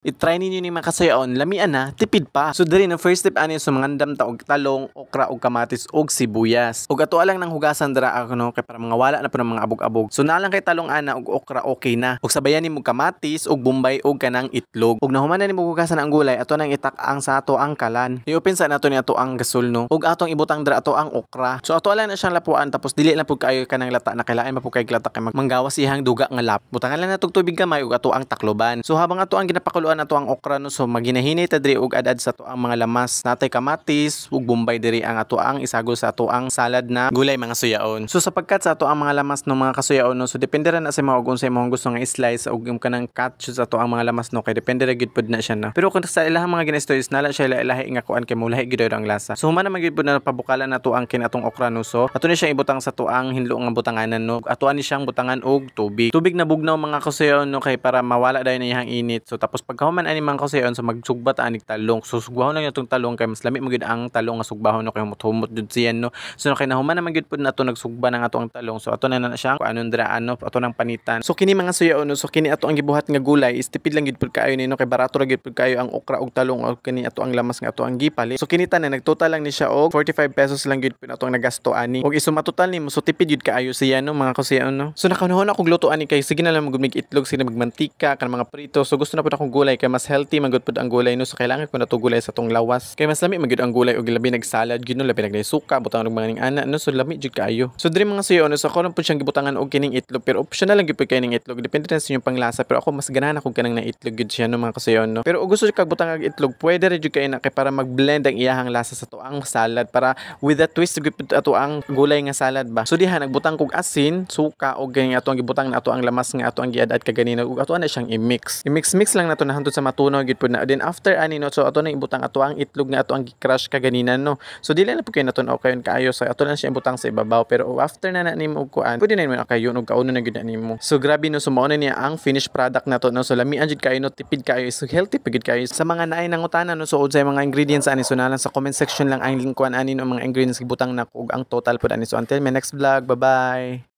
I-try ninyo ni makasayaon, lamian na, tipid pa. So diri no first step ani so mangandam ta og talong, okra ug kamatis ug sibuyas. Ug ato lang nang hugasan dira ako no kay para mga wala na pa ng mga abog-abog. So nalang kay talong ana ug okra okay na. Ug sabayan nimo kamatis ug bombay ug kanang itlog. Ug nahuman na nimo hugasan ang gulay, ato nang itak-ang sa ato ang kalan. I-open sa nato ni ato ang gasol no. Ug atong ibutang dira ato ang okra. So ato lang na siyang lapuan tapos dili lang pud kayo kanang lata na kailangan mapud kay lata kay manggawas ihang duga nga lap. Butangan lang natog tubig gamay ug ato ang takloban. So habang ato ang ginapakuluan nato ang okra no so maginahinay ta diri og adad sa to ang mga lamas natay kamatis ug bombay diri ang ato ang isagol sa ato ang salad na gulay mga suyaon. So sapagkat sa ato ang mga lamas no mga kasuyaon no so depende ra na sa mga unsay mo gusto nga slice ug yung kanang cut sa ato ang mga lamas no kay depende ra gid pud na siya na. Pero kung sa ilahang mga gina-stories nala siya ilahi nga kuan kay mulahi gid ang lasa. So human na magid pud na pabukalan nato ang kinatong okra no so ato ni siya ibutang sa to ang hinlo nga butanganan no ato ani siyang butangan og tubig. Tubig na bugnaw mga kasuyaon no kay para mawala dayon na iyang init. So tapos pagkahuman ani mga kasuyaon so magsugbat anig talong. So sugbahon lang itong talong kay mas lami mo gid ang talong nga sugbahon no kay humot-humot jud siyan no. So kay nahuman na magid pud nato nagsugba ng ato ang talong. So ato na siyang anon dira ano ato nang panitan. So kini mga suyaon no so kini ato ang gibuhat nga gulay is tipid lang gid pud kaayo ni no kay barato ra gid pud kaayo ang okra ug talong ug kini ato ang lamas nga ato ang gipali. So kini tanan nagtotal lang ni siya og 45 pesos lang gid pud ato ang nagasto ani. Ug isuma total nimo so tipid gid kaayo siya no mga kasuyaon no. So nakanahon ako luto ani kay sige na lang magumig itlog sige magmantika kan mga prito. So gusto na pud akong gulay kay mas healthy man gud pud ang gulay no so kailangan ko na to gulay sa tong lawas kay mas lami magyud ang gulay og labi nagsalad gyud no labi nagnisuka butang og mga ning ana no so lami jud kaayo. So diri mga suyo no so ako lang pud siyang gibutangan og kining itlog pero optional lang gyud pud kay ning itlog depende na sa inyong panglasa pero ako mas ganahan ako kanang na itlog gyud siya no mga kasuyo no. Pero og gusto kag butang og itlog pwede ra jud kay na kay para mag-blend ang iyahang lasa sa tuang salad para with that twist gyud pud ato ang gulay nga salad ba. So diha nagbutang kog asin, suka og gani ato ang gibutang na ato ang lamas nga ato ang giadad kaganina ug ato na siyang i-mix. I-mix lang nato na hantod sa matunaw gyud pud na. Then after ani no so ato na ibutang ato ang itlog nga ato ang gi-crush kaganina no. So dili na pud kay naton kayon kaayo so ato na siya ibutang sa ibabaw pero after na nimo og kuan pwede na nimo kayo og kauno na gyud nimo. So grabe no so mao na niya ang finished product nato no so lamian jud kayo no tipid kayo so healthy pagid kayo. Sa mga naay nangutana no so unsay mga ingredients ani so nalang sa comment section lang ang link kuan ani no mga ingredients gibutang na og ang total pud ani so until my next vlog bye bye.